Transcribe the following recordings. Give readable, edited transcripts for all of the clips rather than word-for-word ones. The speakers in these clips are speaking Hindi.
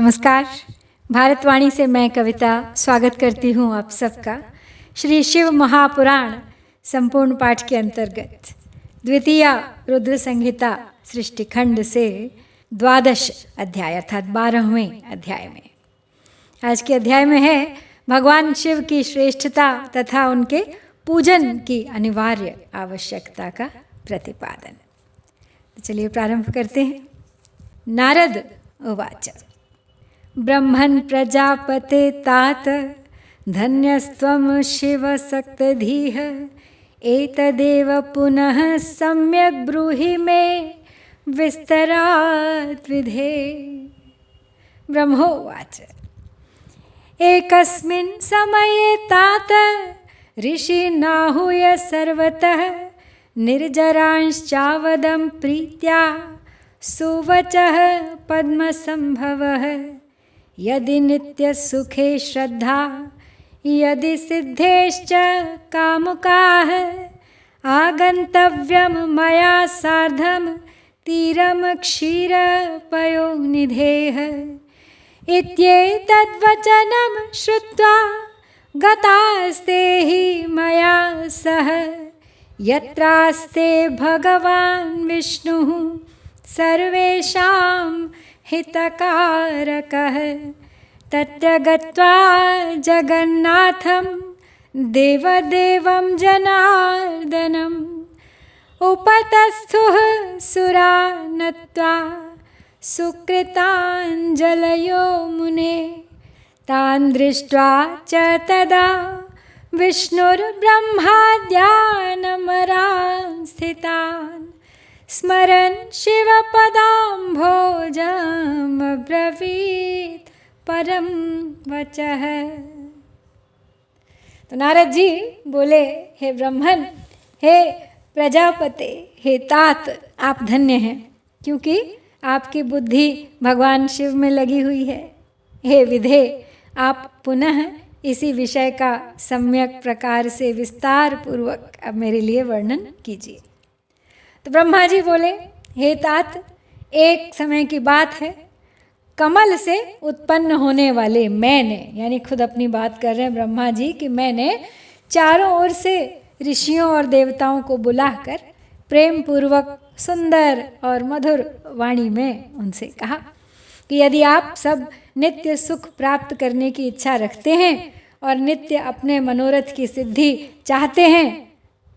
नमस्कार। भारतवाणी से मैं कविता स्वागत करती हूँ आप सबका श्री शिव महापुराण संपूर्ण पाठ के अंतर्गत द्वितीय रुद्र संहिता सृष्टिखंड से 12 अध्याय अर्थात 12वें अध्याय में। आज के अध्याय में है भगवान शिव की श्रेष्ठता तथा उनके पूजन की अनिवार्य आवश्यकता का प्रतिपादन। तो चलिए प्रारंभ करते हैं। नारद उवाच ब्रह्मन् प्रजापते तात धन्यस्त्वं शिवसक्तधीः एतदेव पुनः सम्यक् ब्रूहि मे विस्तरात् विधे। ब्रह्मोवाच एकस्मिन् समये तात ऋषिर्नाहूय सर्वतः निर्जरांश्चावदं प्रीत्या सुवचः पद्मसंभवः यदि नित्यसुखे श्रद्धा यदि सिद्धेश्च कामुकाः आगन्तव्यं मया सार्धं तीरं क्षीरपयोनिधेः। इत्येतद्वचनं श्रुत्वा गतास्ते हि मया सह यत्रास्ते भगवान् विष्णुः सर्वेषां हितकारकः। तत्र गत्वा जगन्नाथं देवदेवं जनार्दनम् उपतस्थुः सुरा नत्वा सुकृताञ्जलयो मुने। तान् दृष्ट्वा च तदा विष्णुर्ब्रह्माद्यानमरान् स्थितान् स्मरन् शिवपदाम्भोजमब्रवीत् परम वचः। तो नारद जी बोले, हे ब्रह्मन, हे प्रजापते, हे तात, आप धन्य हैं क्योंकि आपकी बुद्धि भगवान शिव में लगी हुई है। हे विधे, आप पुनः इसी विषय का सम्यक प्रकार से विस्तार पूर्वक अब मेरे लिए वर्णन कीजिए। तो ब्रह्मा जी बोले, हे तात, एक समय की बात है, कमल से उत्पन्न होने वाले मैंने, यानी खुद अपनी बात कर रहे हैं ब्रह्मा जी कि मैंने चारों ओर से ऋषियों और देवताओं को बुलाकर प्रेम पूर्वक सुंदर और मधुर वाणी में उनसे कहा कि यदि आप सब नित्य सुख प्राप्त करने की इच्छा रखते हैं और नित्य अपने मनोरथ की सिद्धि चाहते हैं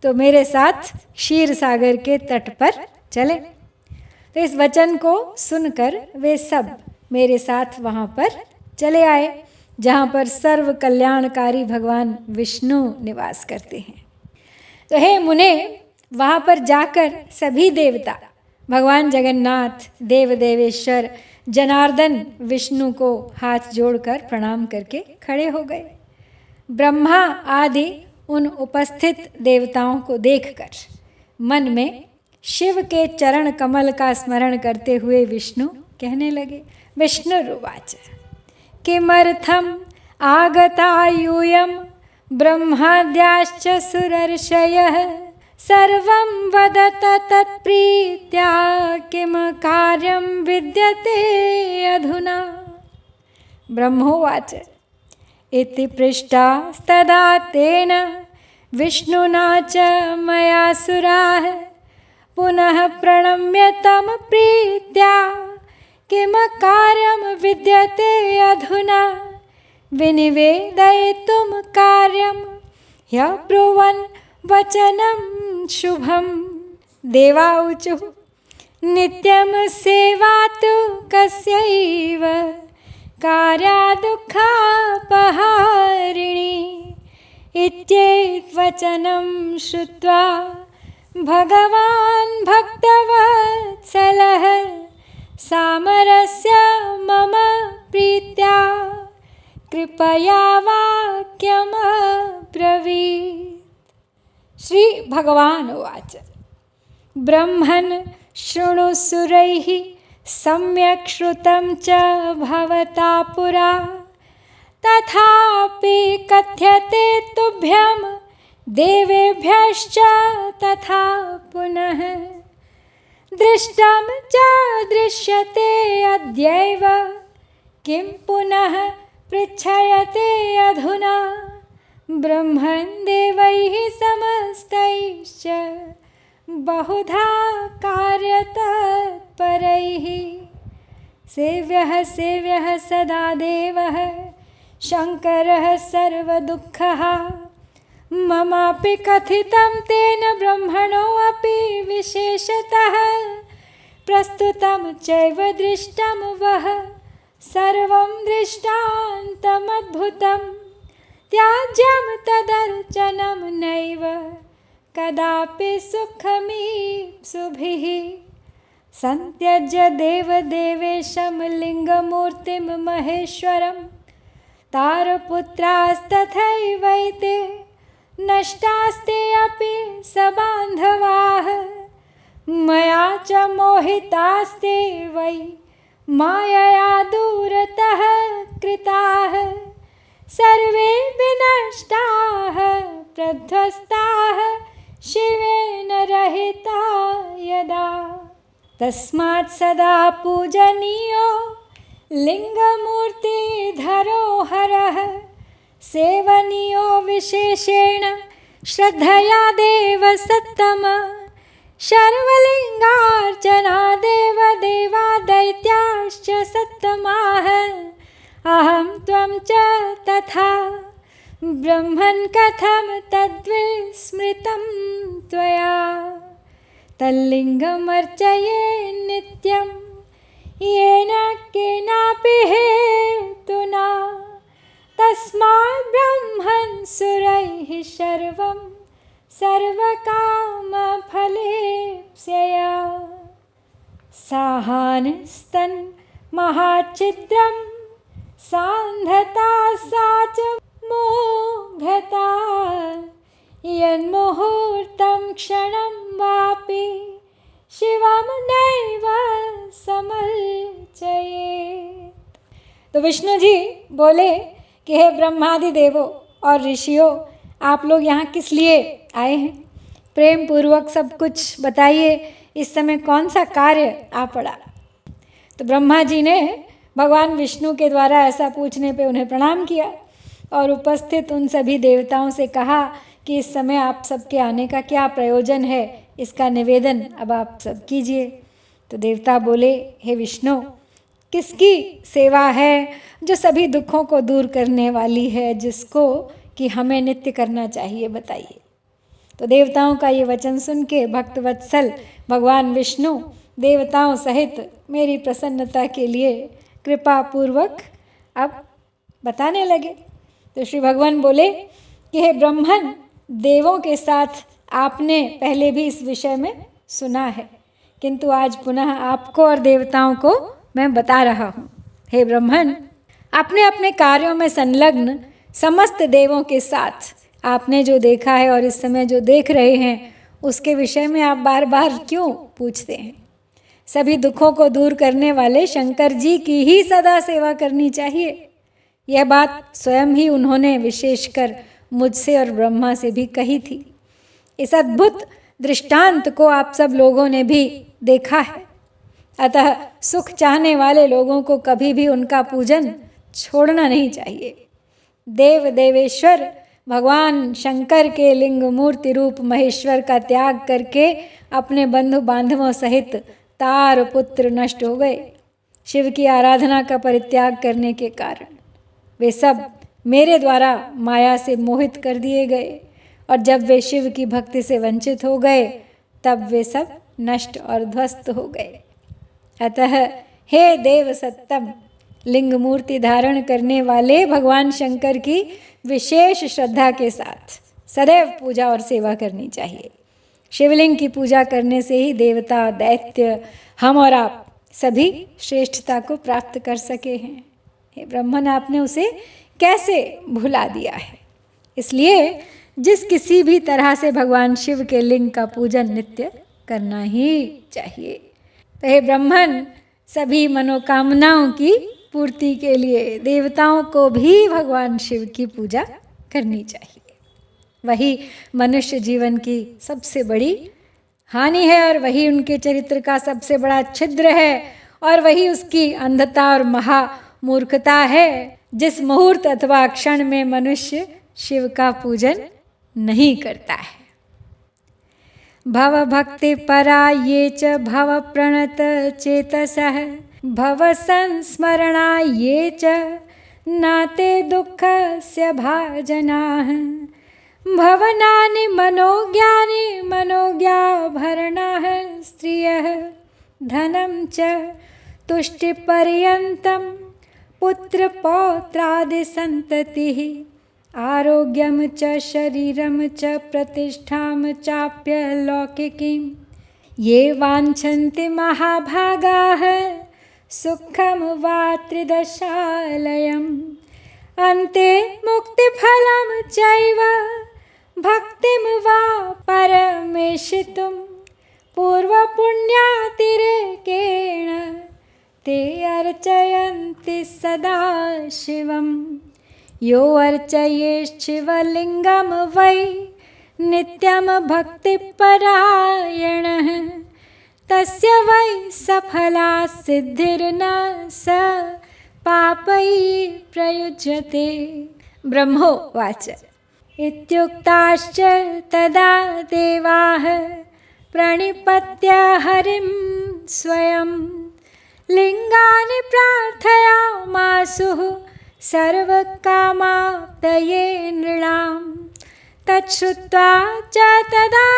तो मेरे साथ क्षीर सागर के तट पर चले। तो इस वचन को सुनकर वे सब मेरे साथ वहाँ पर चले आए जहाँ पर सर्व कल्याणकारी भगवान विष्णु निवास करते हैं। तो हे मुने, वहाँ पर जाकर सभी देवता भगवान जगन्नाथ, देव देवेश्वर जनार्दन विष्णु को हाथ जोड़कर प्रणाम करके खड़े हो गए। ब्रह्मा आदि उन उपस्थित देवताओं को देखकर मन में शिव के चरण कमल का स्मरण करते हुए विष्णु कहने लगे। विष्णुरुवाच किमर्थम् आगता यूयं ब्रह्माद्याश्च सुरर्षयः सर्वं वदत तत्प्रीत्या किम कार्यं विद्यते अधुना। ब्रह्मोवाच इति पृष्टास्तदा तेन विष्णुना च मया सुराः पुनः प्रणम्य तं प्रीत्या किम कार्यं विद्यते अधुना विनिवेदयितुं कार्यं ह्यब्रुवन् वचनं शुभं। देवाऊचुः नित्यं सेवा तु कस्यैव कार्या दुःखापहारिणी। इत्येतद्वचनं श्रुत्वा भगवान् भक्तवत्सलः सामरस्य मम प्रीत्या कृपया वाक्यमब्रवीत्। श्री भगवान उवाच ब्रह्मन् शृणु सुरैः सम्यक् श्रुतं च भवता पुरा तथापि कथ्यते तुभ्यं देवेभ्यश्च तथा पुनः दृष्टं च दृश्यते अद्यैव किं पुनः पृच्छयते अधुना ब्रह्मन् देवैः समस्तैश्च बहुधा कार्यतत्परैः सेव्यः सेव्यः सदा देवः शङ्करः सर्वदुःखः ममापि कथितं तेन ब्रह्मणोऽपि विशेषतः प्रस्तुतं चैव दृष्टं वः सर्वं दृष्टान्तमद्भुतं त्याज्यं तदर्चनं नैव कदापि सुखमीप्सुभिः संत्यज्य देवदेवेशं लिङ्गमूर्तिं महेश्वरं तारपुत्रास्तथैवैते नष्टास्ते अपि सबान्धवाः मया च मोहितास्ते वै मायया दूरतः कृताः सर्वे विनष्टाः प्रध्वस्ताः शिवेन रहिता यदा तस्मात् सदा पूजनीयो लिङ्गमूर्तिधरो हरः सेवनीयो विशेषेण श्रद्धया देव सत्तम शर्वलिङ्गार्चना देवदेवा दैत्याश्च सत्तमाः अहं त्वं च तथा ब्रह्मन् कथं तद्विस्मृतं त्वया तल्लिङ्गमर्चये नित्यं येन केनापि हेतुना तस्मात् ब्रह्मन् सुरैः शर्वं सर्वकामफलेप्स्यया साहानस्तन् महाचित्रं सान्धता सा च मोघता यन्मुहूर्तं क्षणं वापि शिवं नैव समर्चयेत्। तो विष्णु जी बोले कि हे ब्रह्मादि देवों और ऋषियों, आप लोग यहाँ किस लिए आए हैं? प्रेम पूर्वक सब कुछ बताइए, इस समय कौन सा कार्य आ पड़ा? तो ब्रह्मा जी ने भगवान विष्णु के द्वारा ऐसा पूछने पे उन्हें प्रणाम किया और उपस्थित उन सभी देवताओं से कहा कि इस समय आप सबके आने का क्या प्रयोजन है, इसका निवेदन अब आप सब कीजिए। तो देवता बोले, हे विष्णु, किसकी सेवा है जो सभी दुखों को दूर करने वाली है, जिसको कि हमें नित्य करना चाहिए, बताइए। तो देवताओं का ये वचन सुन के भक्तवत्सल भगवान विष्णु देवताओं सहित मेरी प्रसन्नता के लिए कृपा पूर्वक अब बताने लगे। तो श्री भगवान बोले कि हे ब्रह्मन, देवों के साथ आपने पहले भी इस विषय में सुना है, किंतु आज पुनः आपको और देवताओं को मैं बता रहा हूँ। हे ब्रह्मन, अपने अपने कार्यों में संलग्न समस्त देवों के साथ आपने जो देखा है और इस समय जो देख रहे हैं, उसके विषय में आप बार बार क्यों पूछते हैं? सभी दुखों को दूर करने वाले शंकर जी की ही सदा सेवा करनी चाहिए। यह बात स्वयं ही उन्होंने विशेषकर मुझसे और ब्रह्मा से भी कही थी। इस अद्भुत दृष्टांत को आप सब लोगों ने भी देखा है, अतः सुख चाहने वाले लोगों को कभी भी उनका पूजन छोड़ना नहीं चाहिए। देव देवेश्वर भगवान शंकर के लिंग मूर्ति रूप महेश्वर का त्याग करके अपने बंधु बांधवों सहित तार पुत्र नष्ट हो गए। शिव की आराधना का परित्याग करने के कारण वे सब मेरे द्वारा माया से मोहित कर दिए गए, और जब वे शिव की भक्ति से वंचित हो गए तब वे सब नष्ट और ध्वस्त हो गए। अतः हे देव सत्तम, लिंग मूर्ति धारण करने वाले भगवान शंकर की विशेष श्रद्धा के साथ सदैव पूजा और सेवा करनी चाहिए। शिवलिंग की पूजा करने से ही देवता, दैत्य, हम और आप सभी श्रेष्ठता को प्राप्त कर सके हैं। हे ब्रह्मन, आपने उसे कैसे भुला दिया है? इसलिए जिस किसी भी तरह से भगवान शिव के लिंग का पूजन नित्य करना ही चाहिए। तो हे ब्रह्मन, सभी मनोकामनाओं की पूर्ति के लिए देवताओं को भी भगवान शिव की पूजा करनी चाहिए। वही मनुष्य जीवन की सबसे बड़ी हानि है और वही उनके चरित्र का सबसे बड़ा छिद्र है, और वही उसकी अंधता और महा मूर्खता है जिस मुहूर्त अथवा क्षण में मनुष्य शिव का पूजन नहीं करता है। भव भक्ति परा ये च भव प्रणत चेतसः भव संस्मरणा ये च नाते दुःखस्य भाजनाः भवनानि मनोज्ञानि मनोज्ञाभरणाः स्त्रियः धनं च तुष्टिपर्यन्तं पुत्रपौत्रादिसन्ततिः आरोग्यं च शरीरं च प्रतिष्ठां चाप्यलौकिकीं ये वाञ्छन्ति महाभागाः सुखं वा त्रिदशालयम् अन्ते मुक्तिफलं चैव भक्तिं वा परमेशितुं पूर्वपुण्यातिरेकेण ते अर्चयन्ति सदा शिवम् यो अर्चयेत् शिवलिङ्गं वै नित्यं भक्तिपरायणः तस्य वै सफला सिद्धिर्न स पापैः प्रयुज्यते। ब्रह्मोवाच इत्युक्ताश्च तदा देवाः प्रणिपत्य हरिं स्वयं लिङ्गानि प्रार्थयामासुः सर्वकामाप्तये नृणां तच्छ्रुत्वा च तदा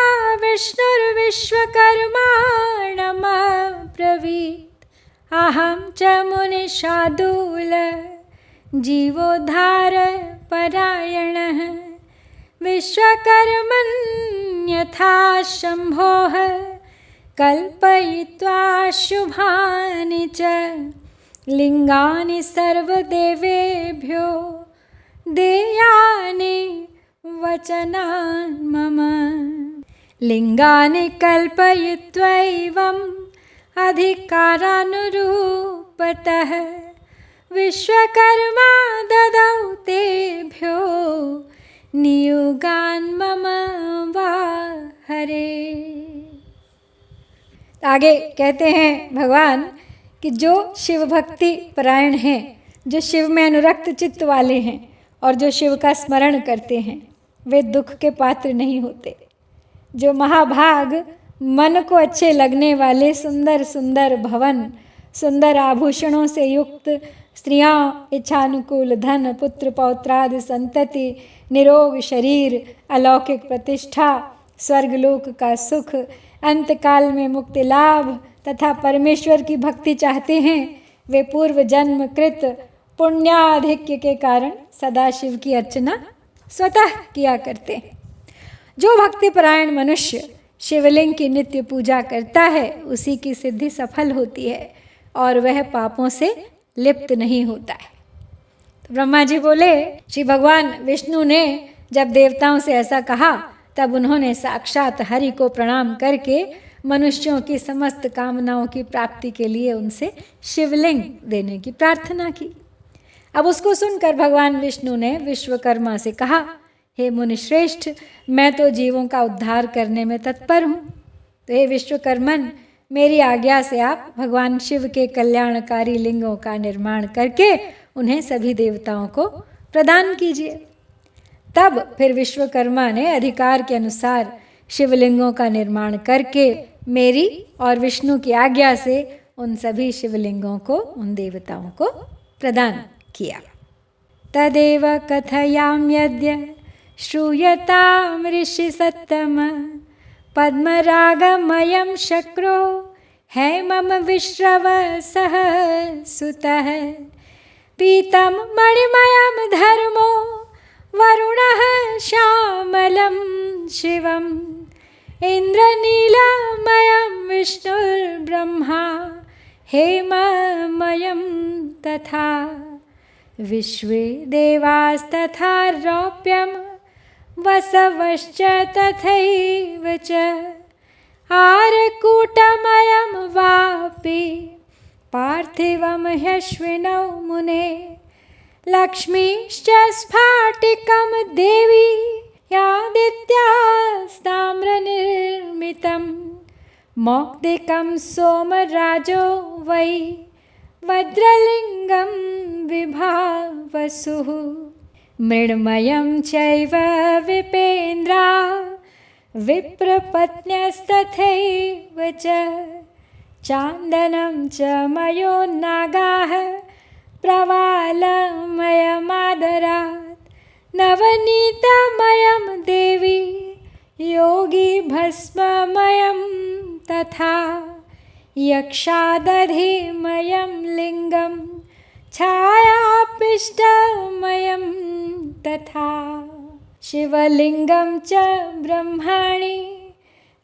विष्णुर्विश्वकर्माणमब्रवीत् अहं च मुनिशार्दूल जीवोद्धारपरायणः विश्वकर्मण्यथा शम्भोः कल्पयित्वा शुभानि च लिङ्गानि सर्वदेवेभ्यो देयानि वचनान् मम लिङ्गानि कल्पयित्वैवम् अधिकारानुरूपतः विश्वकर्मा ददौ तेभ्यो नियुगान् मम वा हरे। आगे कहते हैं भगवान कि जो शिव भक्ति परायण हैं, जो शिव में अनुरक्त चित्त वाले हैं और जो शिव का स्मरण करते हैं, वे दुख के पात्र नहीं होते। जो महाभाग मन को अच्छे लगने वाले सुंदर सुंदर भवन, सुंदर आभूषणों से युक्त स्त्रियां, इच्छानुकूल धन, पुत्र पौत्रादि संतति, निरोग शरीर, अलौकिक प्रतिष्ठा, स्वर्गलोक का सुख, अंतकाल में मुक्ति लाभ तथा परमेश्वर की भक्ति चाहते हैं, वे पूर्व जन्म कृत पुण्याधिक्य के कारण सदाशिव की अर्चना स्वतः किया करते हैं। जो भक्तिपरायण मनुष्य शिवलिंग की नित्य पूजा करता है, उसी की सिद्धि सफल होती है और वह पापों से लिप्त नहीं होता है। तो ब्रह्मा जी बोले, श्री भगवान विष्णु ने जब देवताओं से ऐसा कहा, तब उन्होंने साक्षात हरि को प्रणाम करके मनुष्यों की समस्त कामनाओं की प्राप्ति के लिए उनसे शिवलिंग देने की प्रार्थना की। अब उसको सुनकर भगवान विष्णु ने विश्वकर्मा से कहा, हे मुनिश्रेष्ठ, मैं तो जीवों का उद्धार करने में तत्पर हूँ। तो हे विश्वकर्मन, मेरी आज्ञा से आप भगवान शिव के कल्याणकारी लिंगों का निर्माण करके उन्हें सभी देवताओं को प्रदान कीजिए। तब फिर विश्वकर्मा ने अधिकार के अनुसार शिवलिंगों का निर्माण करके मेरी और विष्णु की आज्ञा से उन सभी शिवलिंगों को, उन देवताओं को प्रदान किया। तदेव कथयाम्यद्य श्रूयतां ऋषि सत्तम पद्मरागमयं शक्रो हैमम विश्रवसः सुतः पीतं मणिमयं धर्मो वरुणः श्यामलं शिवम् इन्द्रनीलमयं विष्णुर्ब्रह्मा हेममयं तथा विश्वे देवास्तथा रौप्यं वसवश्च तथैव च आरकूटमयं वापि पार्थिवं ह्यश्विनौ मुने लक्ष्मीश्च स्फाटिकं देवी यादित्यास्ताम्रनिर्मितं मौक्तिकं सोमराजो वै वज्रलिङ्गं विभावसुः मृण्मयं चैव विपेन्द्रा विप्रपत्न्यस्तथैव च चान्दनं च मयोन्नागाः प्रवालमयमादरात् नवनीतमयं देवी योगी भस्ममयं तथा यक्षादधिमयं लिङ्गं छायापिष्टमयं तथा शिवलिङ्गं च ब्रह्मणि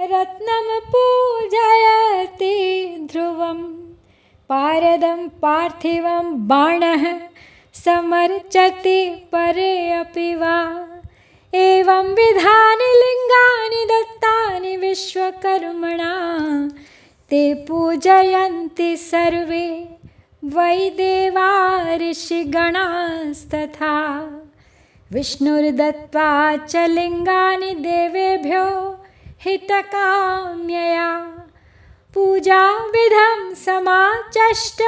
रत्नं पूजयति ध्रुवं पारदं पार्थिवं बाणः समर्चति परे अपि वा एवं विधानि लिङ्गानि दत्तानि विश्वकर्मणा ते पूजयन्ति सर्वे वै देवा ऋषिगणास्तथा विष्णुर्दत्त्वा च लिङ्गानि देवेभ्यो हितकाम्यया पूजाविधं समाचष्ट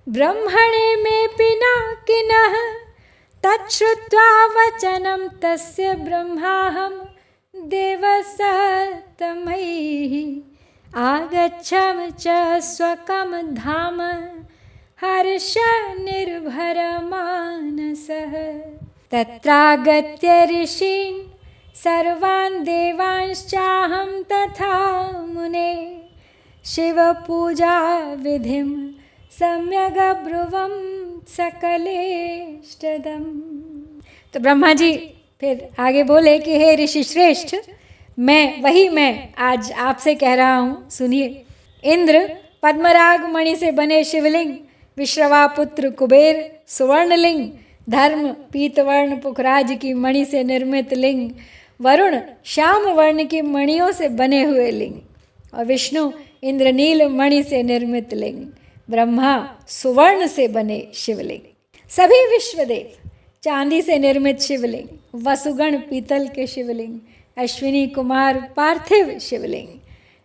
ब्रह्मणे मे पिनाकिनः तच्छ्रुत्वा वचनं तस्य ब्रह्माहं देवसत्तमैः आगच्छम च स्वकं धाम हर्षनिर्भरमानसः तत्रागत्य ऋषीन् सर्वान् देवांश्चाहं तथा मुने शिवपूजाविधिं सम्यग् ब्रुवं सकलेष्टदम्। तो ब्रह्मा जी फिर आगे बोले कि हे ऋषि श्रेष्ठ, मैं आज आपसे कह रहा हूँ, सुनिए। इंद्र पद्मराग मणि से बने शिवलिंग, विश्रवा पुत्र कुबेर सुवर्णलिंग, धर्म पीतवर्ण पुखराज की मणि से निर्मित लिंग, वरुण श्याम वर्ण की मणियों से बने हुए लिंग, और विष्णु इंद्रनील मणि से निर्मित लिंग, ब्रह्मा सुवर्ण से बने शिवलिंग, सभी विश्वदेव चांदी से निर्मित शिवलिंग, वसुगण पीतल के शिवलिंग, अश्विनी कुमार पार्थिव शिवलिंग,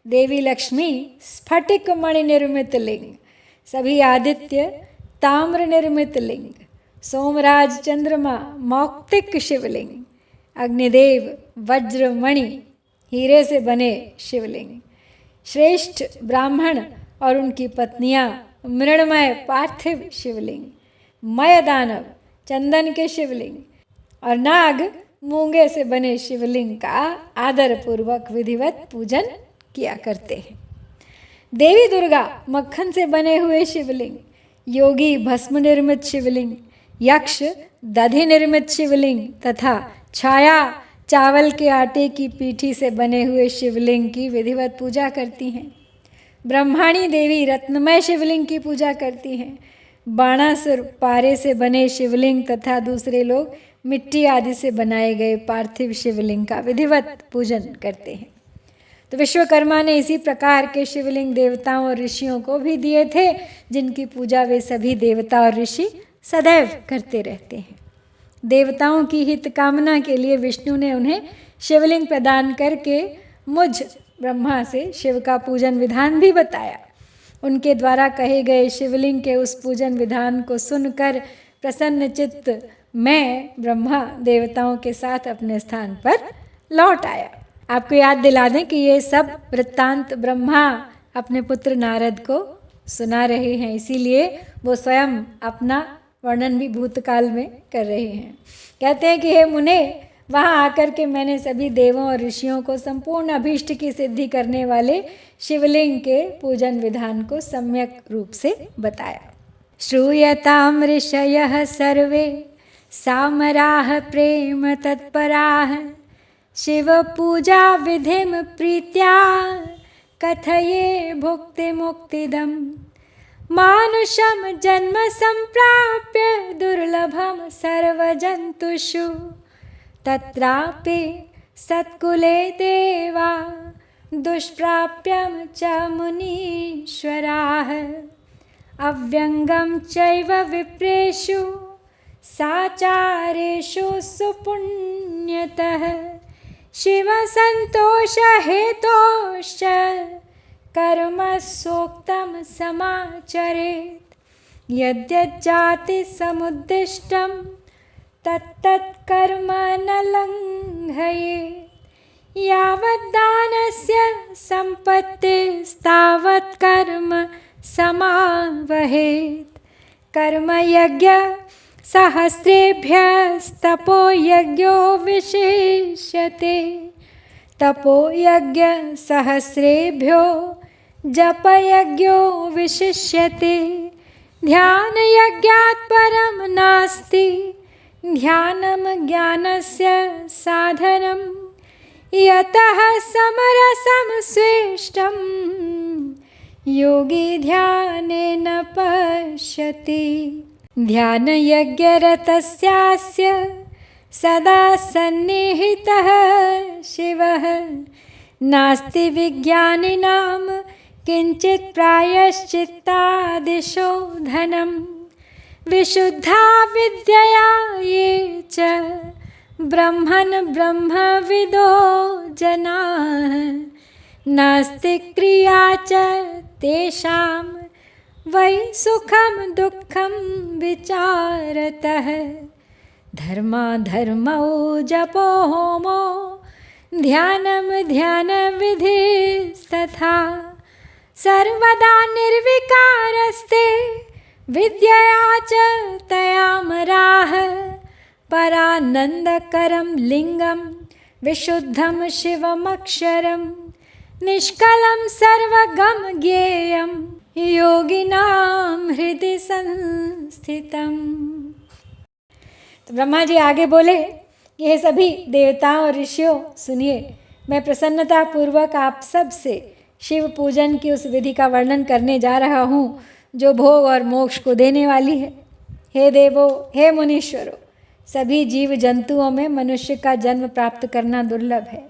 देवी लक्ष्मी स्फटिक मणि निर्मित लिंग, सभी आदित्य ताम्र निर्मित लिंग, सोमराज चंद्रमा मौक्तिक शिवलिंग, अग्निदेव वज्र मणि हीरे से बने शिवलिंग, श्रेष्ठ ब्राह्मण और उनकी पत्नियां मृण्मय पार्थिव शिवलिंग, मय दानव चंदन के शिवलिंग और नाग मूंगे से बने शिवलिंग का आदर पूर्वक विधिवत पूजन किया करते हैं। देवी दुर्गा मक्खन से बने हुए शिवलिंग, योगी भस्म निर्मित शिवलिंग, यक्ष दधि निर्मित शिवलिंग तथा छाया चावल के आटे की पीठी से बने हुए शिवलिंग की विधिवत पूजा करती हैं। ब्रह्माणी देवी रत्नमय शिवलिंग की पूजा करती हैं। बाणासुर पारे से बने शिवलिंग तथा दूसरे लोग मिट्टी आदि से बनाए गए पार्थिव शिवलिंग का विधिवत पूजन करते हैं। तो विश्वकर्मा ने इसी प्रकार के शिवलिंग देवताओं और ऋषियों को भी दिए थे, जिनकी पूजा वे सभी देवता और ऋषि सदैव करते रहते हैं। देवताओं की हित कामना के लिए विष्णु ने उन्हें शिवलिंग प्रदान करके मुझ ब्रह्मा से शिव का पूजन विधान भी बताया। उनके द्वारा कहे गए शिवलिंग के उस पूजन विधान को सुनकर प्रसन्न चित्त मैं ब्रह्मा देवताओं के साथ अपने स्थान पर लौट आया। आपको याद दिला दें कि ये सब वृत्तांत ब्रह्मा अपने पुत्र नारद को सुना रहे हैं, इसीलिए वो स्वयं अपना वर्णन भी भूतकाल में कर रहे हैं। कहते हैं कि हे मुने, वहाँ आकर के मैंने सभी देवों और ऋषियों को संपूर्ण अभीष्ट की सिद्धि करने वाले शिवलिंग के पूजन विधान को सम्यक रूप से बताया। श्रूयताम ऋषयः सर्वे सामराः प्रेम तत्पराः शिव पूजा विधिं प्रीत्या कथये भुक्ति मुक्तिदम् मानुषम जन्म संप्राप्य दुर्लभम सर्वजंतुषु तत्रापि सत्कुले देवा दुष्प्राप्यम च मुनीश्वराः अव्यंगम चैव विप्रेषु साचारेषु सुपुण्यतः शिव संतोष हेतोश्च कर्म सोक्तम समाचरेत्। यद्यज्जाति समुद्दिष्टं तत्तत् कर्म न लङ्घयेत्। यावद्दानस्य सम्पत्तिस्तावत् कर्म समावहेत्। कर्मयज्ञ सहस्रेभ्यस्तपो यज्ञो विशिष्यते। तपो यज्ञ सहस्रेभ्यो जपयज्ञो विशिष्यते। ध्यान यज्ञात् परं नास्ति। ध्यानं ज्ञानस्य साधनं। यतः समरसं स्वेष्टं योगी ध्यानेन पश्यति। ध्यानयज्ञरतस्यास्य सदा सन्निहितः शिवः। नास्ति विज्ञानिनां किञ्चित् प्रायश्चित्तादिशो धनं। विशुद्धा विद्यया ये च ब्रह्मन् ब्रह्मविदो जनाः। नास्ति क्रिया च तेषां वै सुखं दुःखं विचारतः। धर्माधर्मौ जपो होमो ध्यानं ध्यानविधिस्तथा। सर्वदा निर्विकारस्ते विद्यया च तयामराः। परानन्दकरं लिङ्गं विशुद्धं शिवमक्षरं। निष्कलं सर्वगम ज्ञेयं योगिनां हृदि संस्थितम्। तो ब्रह्मा जी आगे बोले, ये सभी देवताओं और ऋषियों सुनिए, मैं प्रसन्नता पूर्वक आप सब से शिव पूजन की उस विधि का वर्णन करने जा रहा हूँ जो भोग और मोक्ष को देने वाली है। हे देवो, हे मुनीश्वरों, सभी जीव जंतुओं में मनुष्य का जन्म प्राप्त करना दुर्लभ है।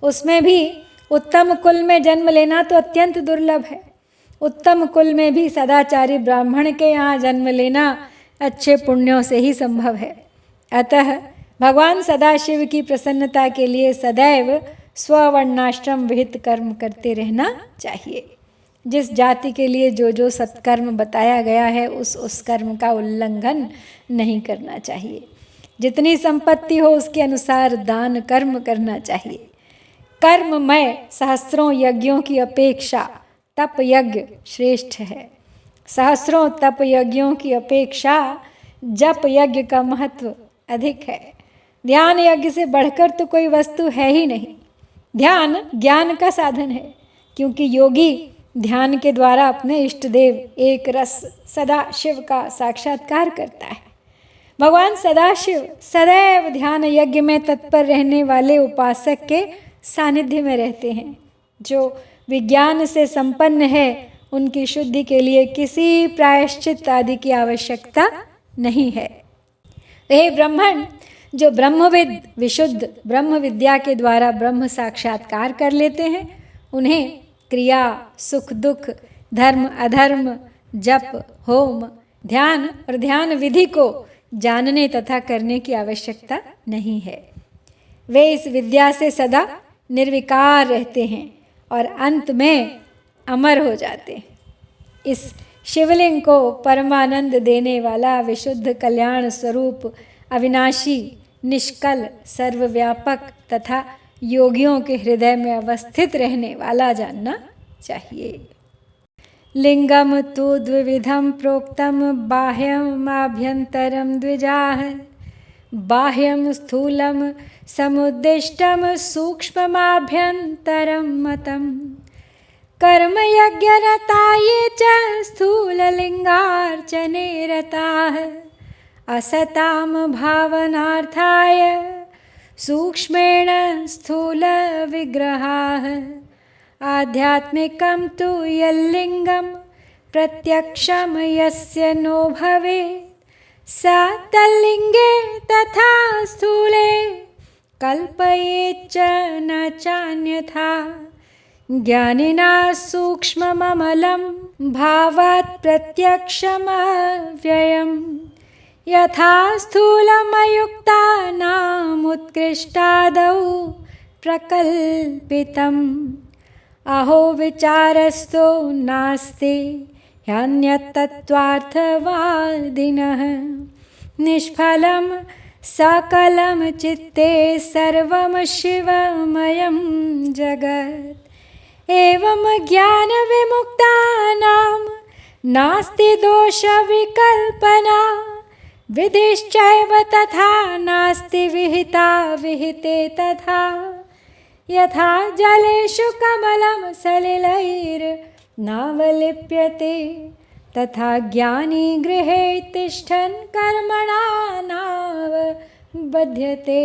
उसमें भी उत्तम कुल में जन्म लेना तो अत्यंत दुर्लभ है। उत्तम कुल में भी सदाचारी ब्राह्मण के यहाँ जन्म लेना अच्छे पुण्यों से ही संभव है। अतः भगवान सदाशिव की प्रसन्नता के लिए सदैव स्ववर्णाश्रम विहित कर्म करते रहना चाहिए। जिस जाति के लिए जो जो सत्कर्म बताया गया है उस कर्म का उल्लंघन नहीं करना चाहिए। जितनी संपत्ति हो उसके अनुसार दान कर्म करना चाहिए। कर्ममय सहस्रों यज्ञों की अपेक्षा तप यज्ञ श्रेष्ठ है। सहस्रों तप यज्ञों की अपेक्षा जप यज्ञ का महत्व अधिक है। ध्यान यज्ञ से बढ़कर तो कोई वस्तु है ही नहीं। ध्यान ज्ञान का साधन है, क्योंकि योगी ध्यान के द्वारा अपने इष्ट देव एक रस सदा शिव का साक्षात्कार करता है। भगवान सदाशिव सदैव ध्यान यज्ञ में तत्पर रहने वाले उपासक के सानिध्य में रहते हैं। जो विज्ञान से संपन्न है उनकी शुद्धि के लिए किसी प्रायश्चित आदि की आवश्यकता नहीं है। हे ब्राह्मण, जो ब्रह्मविद विशुद्ध ब्रह्म विद्या के द्वारा ब्रह्म साक्षात्कार कर लेते हैं, उन्हें क्रिया, सुख दुख, धर्म अधर्म, जप, होम, ध्यान और ध्यान विधि को जानने तथा करने की आवश्यकता नहीं है। वे इस विद्या से सदा निर्विकार रहते हैं और अंत में अमर हो जाते हैं। इस शिवलिंग को परमानंद देने वाला विशुद्ध कल्याण स्वरूप अविनाशी, निष्कल, सर्वव्यापक तथा योगियों के हृदय में अवस्थित रहने वाला जानना चाहिए। लिंगम तु द्विविधम प्रोक्तम बाह्यम आभ्यंतरम द्विजाः। बाह्यम स्थूलम समुद्दिष्टम सूक्ष्ममाभ्यंतरम मतम। कर्म यज्ञरता ये च स्थूललिंगार्चने रताः। असताम भावनार्थाय सूक्ष्मेण स्थूल विग्रहाः। आध्यात्मिकं तु यल्लिंगं प्रत्यक्षं यस्य नो भवेत् स तल्लिंगे तथा स्थूले कल्पयेच्च न चान्यथा। ज्ञानिना सूक्ष्मममलं भावात् प्रत्यक्षमव्ययम्। यथा स्थूलमयुक्तानाम् उत्कृष्टादौ प्रकल्पितम्। अहो विचारस्तो नास्ति ह्यन्यतत्त्वार्थवादिनः निष्फलं सकलं चित्ते सर्वं शिवमयं जगत्। एवं ज्ञानविमुक्तानां नास्ति दोषविकल्पना, विधिश्चैव तथा नास्ति विहिता विहिते तथा। यथा जलेषु कमलं सलिलैर्नावलिप्यते, तथा ज्ञानी गृहे तिष्ठन् कर्मणा नावबध्यते।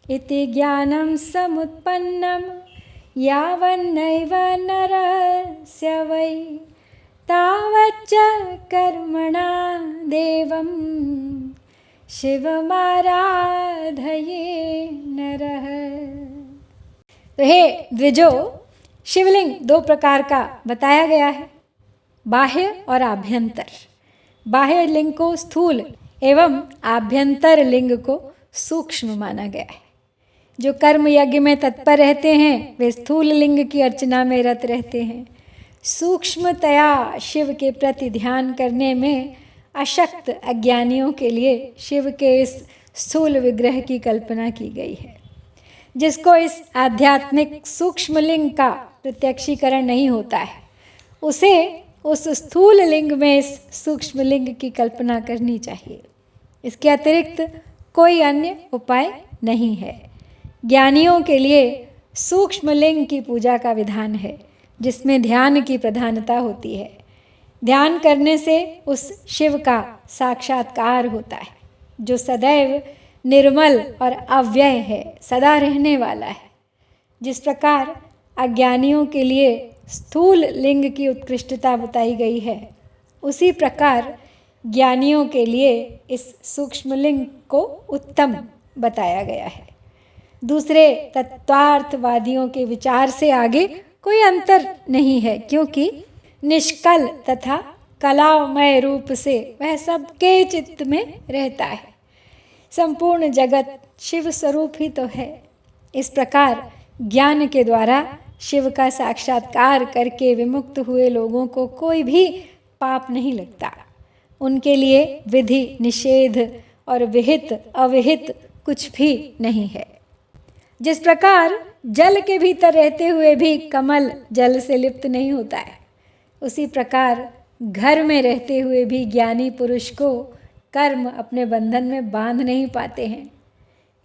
इति ज्ञानं समुत्पन्नं यावन्नैव नरस्य वै, तावच्च कर्मणा देवं शिवमाराधये नरः। तो हे द्विजो, शिवलिंग दो प्रकार का बताया गया है, बाह्य और आभ्यंतर। बाह्य लिंग को स्थूल एवं आभ्यंतर लिंग को सूक्ष्म माना गया है। जो कर्म यज्ञ में तत्पर रहते हैं वे स्थूल लिंग की अर्चना में रत रहते हैं। सूक्ष्मतया शिव के प्रति ध्यान करने में अशक्त अज्ञानियों के लिए शिव के इस स्थूल विग्रह की कल्पना की गई है। जिसको इस आध्यात्मिक सूक्ष्म लिंग का प्रत्यक्षीकरण नहीं होता है, उसे उस स्थूल लिंग में इस सूक्ष्म लिंग की कल्पना करनी चाहिए। इसके अतिरिक्त कोई अन्य उपाय नहीं है। ज्ञानियों के लिए सूक्ष्म लिंग की पूजा का विधान है, जिसमें ध्यान की प्रधानता होती है। ध्यान करने से उस शिव का साक्षात्कार होता है, जो सदैव निर्मल और अव्यय है, सदा रहने वाला है। जिस प्रकार अज्ञानियों के लिए स्थूल लिंग की उत्कृष्टता बताई गई है, उसी प्रकार ज्ञानियों के लिए इस सूक्ष्म लिंग को उत्तम बताया गया है। दूसरे तत्वार्थवादियों के विचार से आगे कोई अंतर नहीं है, क्योंकि निष्कल तथा कलामय रूप से वह सबके चित्त में रहता है। संपूर्ण जगत शिव स्वरूप ही तो है। इस प्रकार ज्ञान के द्वारा शिव का साक्षात्कार करके विमुक्त हुए लोगों को कोई भी पाप नहीं लगता। उनके लिए विधि निषेध और विहित अविहित कुछ भी नहीं है। जिस प्रकार जल के भीतर रहते हुए भी कमल जल से लिप्त नहीं होता है, उसी प्रकार घर में रहते हुए भी ज्ञानी पुरुष को कर्म अपने बंधन में बांध नहीं पाते हैं।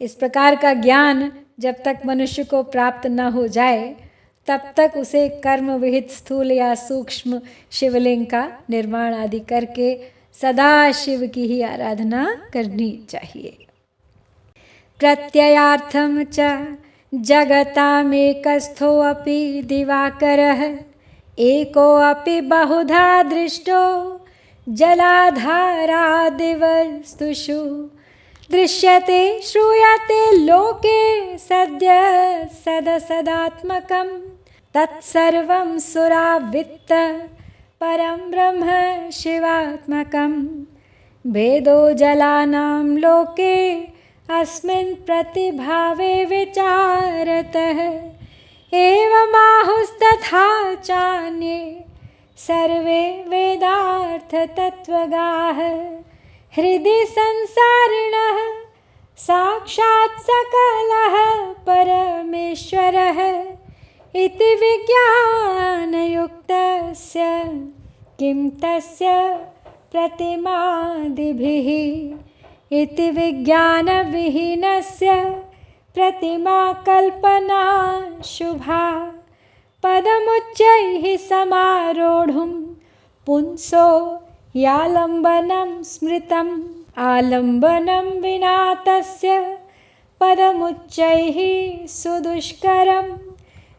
इस प्रकार का ज्ञान जब तक मनुष्य को प्राप्त न हो जाए, तब तक उसे कर्म विहित स्थूल या सूक्ष्म शिवलिंग का निर्माण आदि करके सदा शिव की ही आराधना करनी चाहिए। प्रत्ययार्थम च जगतामेकस्थोऽपि दिवाकरः, एकोऽपि बहुधा दृष्टो जलाधारादिवस्तुषु, दृश्यते श्रूयते लोके सद्य सदसदात्मकं, तत्सर्वं सुरावित्त परं ब्रह्म शिवात्मकं। भेदो जलानां लोके अस्मिन् प्रतिभावे विचारतः, एवमाहुस्तथा चान्ये सर्वे वेदार्थतत्त्वगाः, हृदि संसारिणः साक्षात् सकलः परमेश्वरः इति विज्ञानयुक्तस्य किं तस्य प्रतिमादिभिः, इति विज्ञानविहीनस्य प्रतिमा कल्पना शुभा। पदमुच्चैः समारोढुं पुंसो यालम्बनं स्मृतम्, आलम्बनं विना तस्य पदमुच्चैः सुदुष्करं,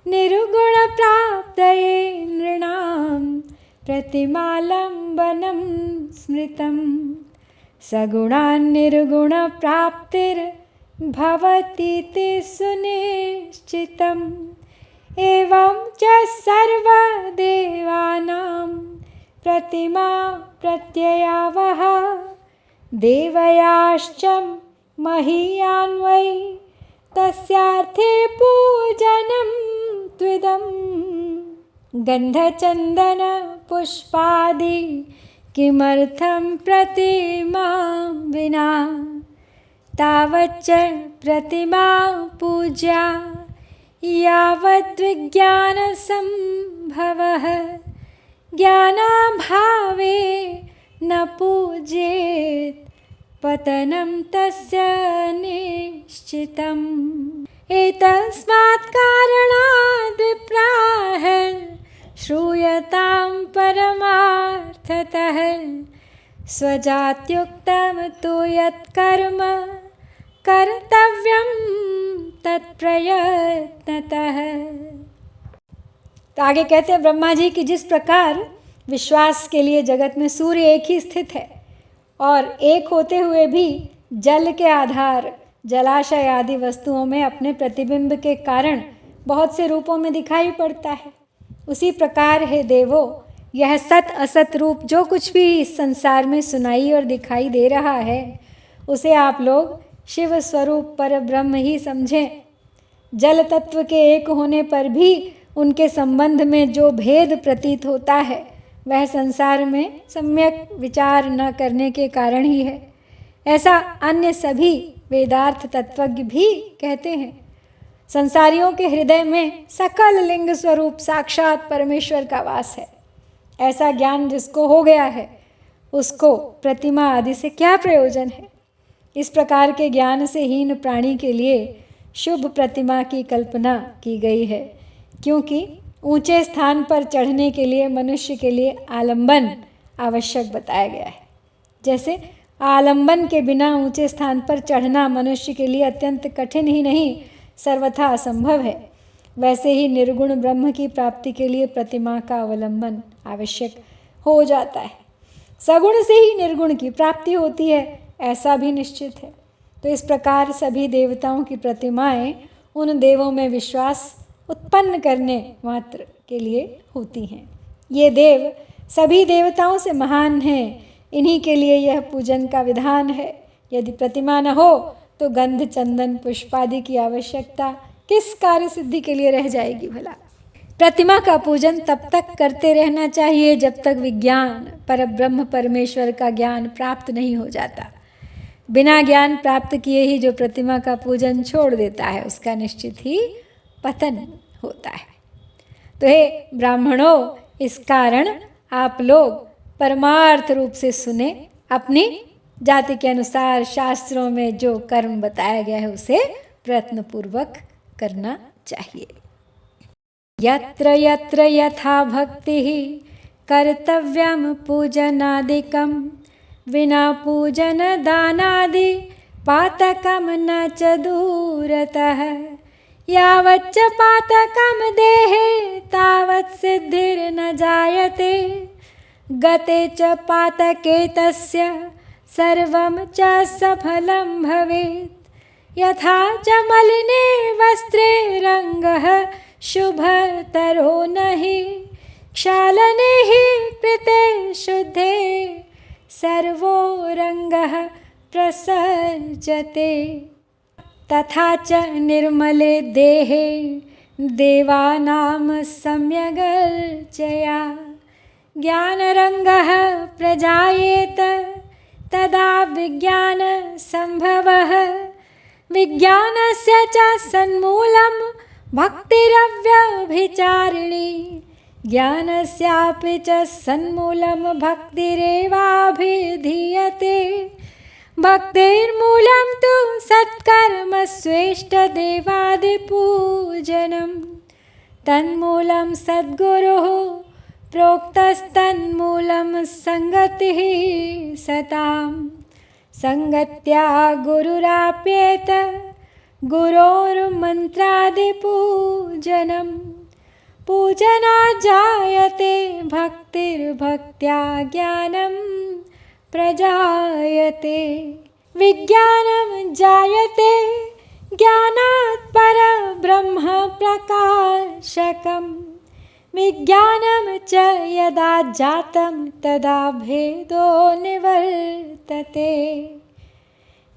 निर्गुणप्राप्तये नृणां प्रतिमालम्बनं स्मृतम्। सगुणान्निर्गुणप्राप्तिर्भवतीति सुनिश्चितम्, एवं च सर्वदेवानां प्रतिमा प्रत्ययावः, देवयाश्च महीयान् वै तस्यार्थे पूजनं त्विदं। गन्धचन्दन पुष्पादि किमर्थं प्रतिमां विना तावच्च प्रतिमा पूज्या यावद्विज्ञानसम्भवः ज्ञानाभावे न पूज्येत् पतनं तस्य निश्चितम्। एतस्मात् कारणाद् विप्राः श्रूयतां परमार्थतः स्वजात्युक्तं तु यत्कर्म कर्तव्यं तत्प्रयत्नतः। तो आगे कहते हैं ब्रह्मा जी कि जिस प्रकार विश्वास के लिए जगत में सूर्य एक ही स्थित है और एक होते हुए भी जल के आधार जलाशय आदि वस्तुओं में अपने प्रतिबिंब के कारण बहुत से रूपों में दिखाई पड़ता है, उसी प्रकार है देवो यह सत असत रूप जो कुछ भी इस संसार में सुनाई और दिखाई दे रहा है उसे आप लोग शिव स्वरूप पर ब्रह्म ही समझें। जल तत्व के एक होने पर भी उनके संबंध में जो भेद प्रतीत होता है वह संसार में सम्यक विचार न करने के कारण ही है। ऐसा अन्य सभी वेदार्थ तत्वज्ञ भी कहते हैं। संसारियों के हृदय में सकल लिंग स्वरूप साक्षात परमेश्वर का वास है। ऐसा ज्ञान जिसको हो गया है उसको प्रतिमा आदि से क्या प्रयोजन है। इस प्रकार के ज्ञान से हीन प्राणी के लिए शुभ प्रतिमा की कल्पना की गई है, क्योंकि ऊंचे स्थान पर चढ़ने के लिए मनुष्य के लिए आलंबन आवश्यक बताया गया है। जैसे आलंबन के बिना ऊंचे स्थान पर चढ़ना मनुष्य के लिए अत्यंत कठिन ही नहीं सर्वथा असंभव है, वैसे ही निर्गुण ब्रह्म की प्राप्ति के लिए प्रतिमा का अवलंबन आवश्यक हो जाता है। सगुण से ही निर्गुण की प्राप्ति होती है ऐसा भी निश्चित है। तो इस प्रकार सभी देवताओं की प्रतिमाएं उन देवों में विश्वास उत्पन्न करने मात्र के लिए होती हैं। ये देव सभी देवताओं से महान हैं, इन्हीं के लिए यह पूजन का विधान है। यदि प्रतिमा न हो तो गंध चंदन पुष्पादि की आवश्यकता किस कार्य सिद्धि के लिए रह जाएगी भला। प्रतिमा का पूजन तब तक करते रहना चाहिए जब तक विज्ञान परब्रह्म परमेश्वर का ज्ञान प्राप्त नहीं हो जाता। बिना ज्ञान प्राप्त किए ही जो प्रतिमा का पूजन छोड़ देता है उसका निश्चित ही पतन होता है। तो हे ब्राह्मणों, इस कारण आप लोग परमार्थ रूप से सुने, अपनी जाति के अनुसार शास्त्रों में जो कर्म बताया गया है उसे प्रयत्नपूर्वक करना चाहिए। यत्र यत्र यथा भक्तिः कर्तव्यं पूजनादिकं विना पूजन दानादि पातकं न च दूरतः यावच्च पातकं देहे तावत् सिद्धिर्न जायते गते च पातके तस्य सर्वं च सफलं भवेत् यथा च मलिने वस्त्रे रङ्गः शुभतरो नहि क्षालने हि कृते शुद्धे सर्वो रङ्गः प्रसज्जते तथा च निर्मले देहे देवानां सम्यगर्चया ज्ञानरङ्गः प्रजायेत तदा विज्ञानसम्भवः विज्ञानस्य च सन्मूलं भक्तिरव्यभिचारिणी ज्ञानस्यापि च सन्मूलं भक्तिरेवाभिधीयते भक्तिर्मूलं तु सत्कर्मस्वेष्टदेवादिपूजनं तन्मूलं सद्गुरुः प्रोक्तस्तन्मूलं सङ्गतिः सतां सङ्गत्या गुरुराप्येत गुरोर्मन्त्रादिपूजनं पूजनात् जायते भक्तिर्भक्त्या ज्ञानं प्रजायते विज्ञानं जायते ज्ञानात् परब्रह्म प्रकाशकम् विज्ञानं च यदा जातं तदा भेदो निवर्तते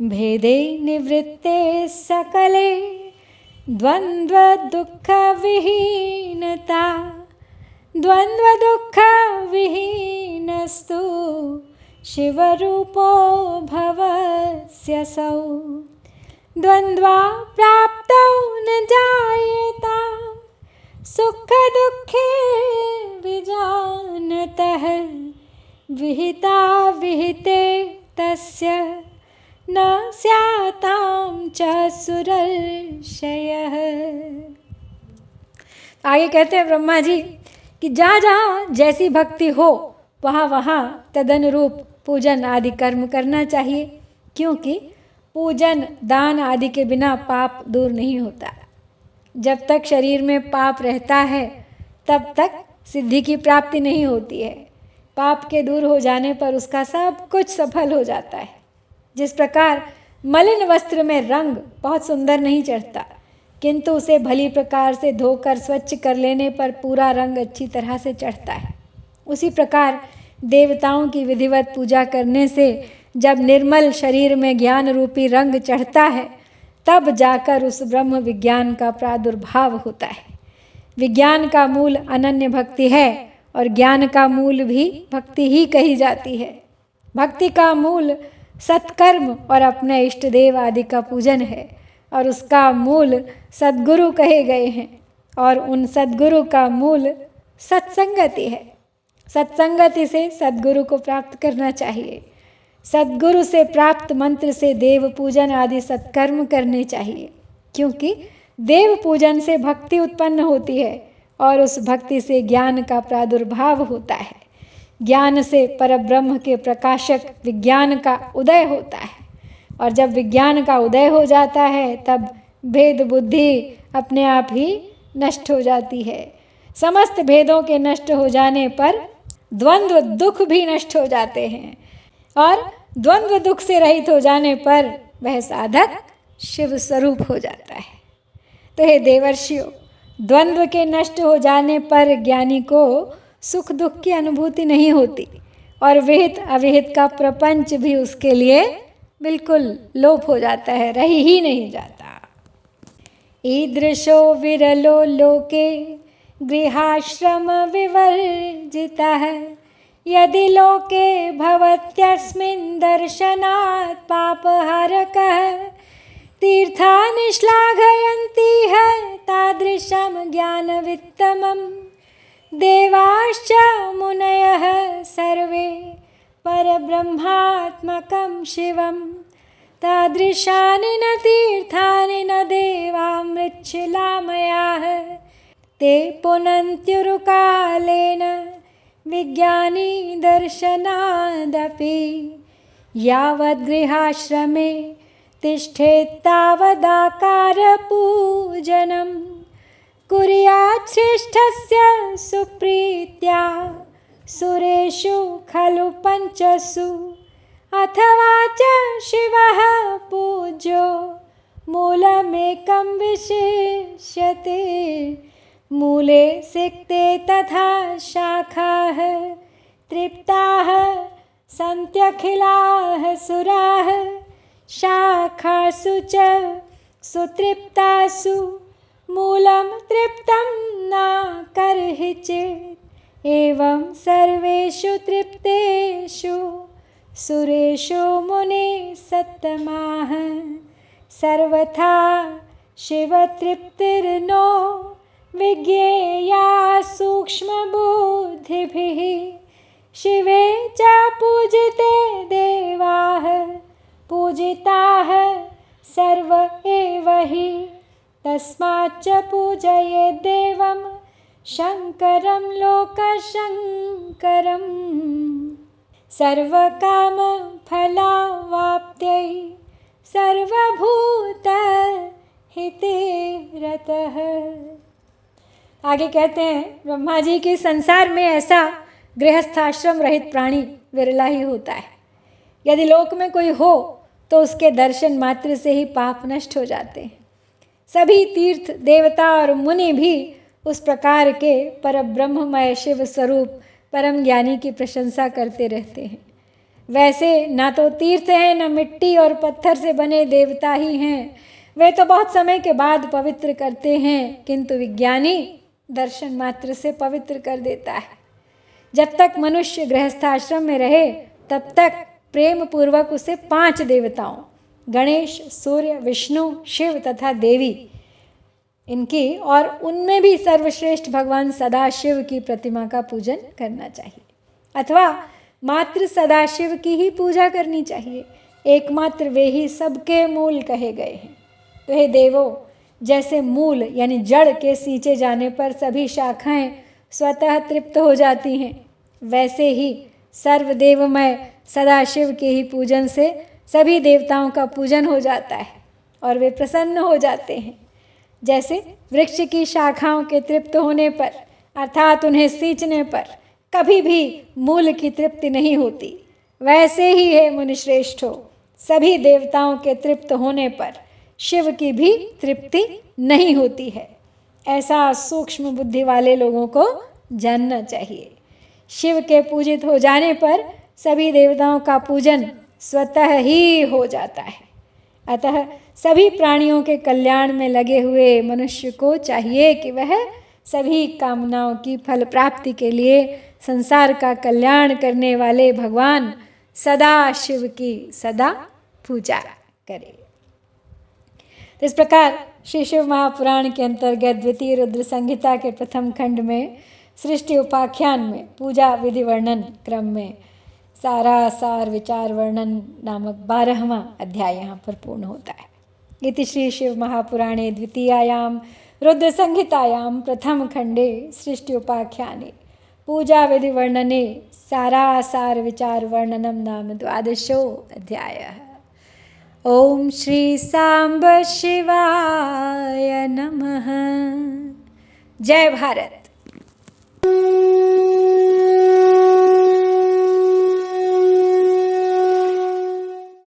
भेदे निवृत्ते सकले द्वन्द्वदुःखविहीनता द्वन्द्वदुःखविहीनता विहीनस्तु शिवरूपो भवस्यसौ द्वन्द्वा प्राप्तौ न जायेता सुख दुःखे विजानतः विहिता विहिते तस्य न स्यातां च सुरर्षयः। आगे कहते हैं ब्रह्मा जी कि जहाँ जहाँ जैसी भक्ति हो वहाँ वहाँ तदनुरूप पूजन आदि कर्म करना चाहिए, क्योंकि पूजन दान आदि के बिना पाप दूर नहीं होता। जब तक शरीर में पाप रहता है तब तक सिद्धि की प्राप्ति नहीं होती है। पाप के दूर हो जाने पर उसका सब कुछ सफल हो जाता है। जिस प्रकार मलिन वस्त्र में रंग बहुत सुंदर नहीं चढ़ता, किंतु उसे भली प्रकार से धोकर स्वच्छ कर लेने पर पूरा रंग अच्छी तरह से चढ़ता है, उसी प्रकार देवताओं की विधिवत पूजा करने से जब निर्मल शरीर में ज्ञान रूपी रंग चढ़ता है तब जाकर उस ब्रह्म विज्ञान का प्रादुर्भाव होता है। विज्ञान का मूल अनन्य भक्ति है और ज्ञान का मूल भी भक्ति ही कही जाती है। भक्ति का मूल सत्कर्म और अपने इष्ट देव आदि का पूजन है और उसका मूल सद्गुरु कहे गए हैं, और उन सद्गुरु का मूल सत्संगति है। सत्संगति से सद्गुरु को प्राप्त करना चाहिए। सद्गुरु से प्राप्त मंत्र से देव पूजन आदि सत्कर्म करने चाहिए, क्योंकि देव पूजन से भक्ति उत्पन्न होती है और उस भक्ति से ज्ञान का प्रादुर्भाव होता है। ज्ञान से परब्रह्म के प्रकाशक विज्ञान का उदय होता है, और जब विज्ञान का उदय हो जाता है तब भेद बुद्धि अपने आप ही नष्ट हो जाती है। समस्त भेदों के नष्ट हो जाने पर द्वंद्व दुख भी नष्ट हो जाते हैं, और द्वंद्व दुख से रहित हो जाने पर वह साधक शिव स्वरूप हो जाता है। तो हे देवर्षियों, द्वंद्व के नष्ट हो जाने पर ज्ञानी को सुख दुख की अनुभूति नहीं होती, और विहित अविहित का प्रपंच भी उसके लिए बिल्कुल लोप हो जाता है, रह ही नहीं जाता। ईदृशो विरलो लोके गृहाश्रम विवर्जितः यदि लोके भवत्यस्मिन् दर्शनात् पापहारकः तीर्थानि श्लाघयन्ति है तादृशं ज्ञानवित्तमं देवाश्च मुनयः सर्वे परब्रह्मात्मकं शिवं तादृशानि न तीर्थानि न देवा मृच्छिलामयाः ते पुनन्त्युरुकालेन विज्ञानी दर्शनादपि यावद्गृहाश्रमे तिष्ठेत्तावदाकारपूजनं कुर्यात् श्रेष्ठस्य सुप्रीत्या सुरेषु खलु पञ्चसु अथवा च शिवः पूज्यो मूलमेकं विशिष्यते मूले सिक्ते तथा शाखाः तृप्ताः सन्त्यखिलाः सुराः शाखासु च सुतृप्तासु मूलं तृप्तं न कर्हिचित् एवं सर्वेषु तृप्तेषु सुरेषु मुनिः सत्तमाः सर्वथा शिवतृप्तिर्नो विज्ञेया सूक्ष्मबुद्धिभिः शिवे च पूजिते देवाः पूजिताः सर्व एव हि तस्माच्च पूजयेत् देवं शङ्करं लोकशङ्करम् सर्वकामफलावाप्त्यै सर्वभूतहिते रतः। आगे कहते हैं, ब्रह्मा जी के संसार में ऐसा गृहस्थाश्रम रहित प्राणी विरला ही होता है। यदि लोक में कोई हो तो उसके दर्शन मात्र से ही पाप नष्ट हो जाते हैं। सभी तीर्थ देवता और मुनि भी उस प्रकार के परब्रह्ममय शिव स्वरूप परम ज्ञानी की प्रशंसा करते रहते हैं। वैसे ना तो तीर्थ हैं, न मिट्टी और पत्थर से बने देवता ही हैं, वे तो बहुत समय के बाद पवित्र करते हैं, किंतु विज्ञानी दर्शन मात्र से पवित्र कर देता है। जब तक मनुष्य गृहस्थाश्रम में रहे तब तक प्रेम पूर्वक उसे 5 देवताओं गणेश, सूर्य, विष्णु, शिव तथा देवी इनकी और उनमें भी सर्वश्रेष्ठ भगवान सदाशिव की प्रतिमा का पूजन करना चाहिए, अथवा मात्र सदाशिव की ही पूजा करनी चाहिए। एकमात्र वे ही सबके मूल कहे गए हैं। तो हे देवों, जैसे मूल यानी जड़ के सींचे जाने पर सभी शाखाएं स्वतः तृप्त हो जाती हैं, वैसे ही सर्वदेवमय सदाशिव के ही पूजन से सभी देवताओं का पूजन हो जाता है और वे प्रसन्न हो जाते हैं। जैसे वृक्ष की शाखाओं के तृप्त होने पर अर्थात उन्हें सींचने पर कभी भी मूल की तृप्ति नहीं होती, वैसे ही है मुनिश्रेष्ठों, सभी देवताओं के तृप्त होने पर शिव की भी तृप्ति नहीं होती है। ऐसा सूक्ष्म बुद्धि वाले लोगों को जानना चाहिए। शिव के पूजित हो जाने पर सभी देवताओं का पूजन स्वतः ही हो जाता है। अतः सभी प्राणियों के कल्याण में लगे हुए मनुष्य को चाहिए कि वह सभी कामनाओं की फल प्राप्ति के लिए संसार का कल्याण करने वाले भगवान सदाशिव की सदा पूजा करे। तो इस प्रकार श्री शिव महापुराण के अंतर्गत द्वितीय रुद्र संहिता के प्रथम खंड में सृष्टि उपाख्यान में पूजा विधि वर्णन क्रम में सारा सार विचार वर्णन नामक 12वां अध्याय यहाँ पर पूर्ण होता है। इति श्री शिव महापुराणे द्वितीयायां रुद्र संहितायां प्रथम खंडे सृष्टि उपाख्याने पूजा विधि वर्णने सारा सार विचार वर्णनम नाम 12 अध्यायः। ओम श्री सांब शिवाय नमः। जय भारत।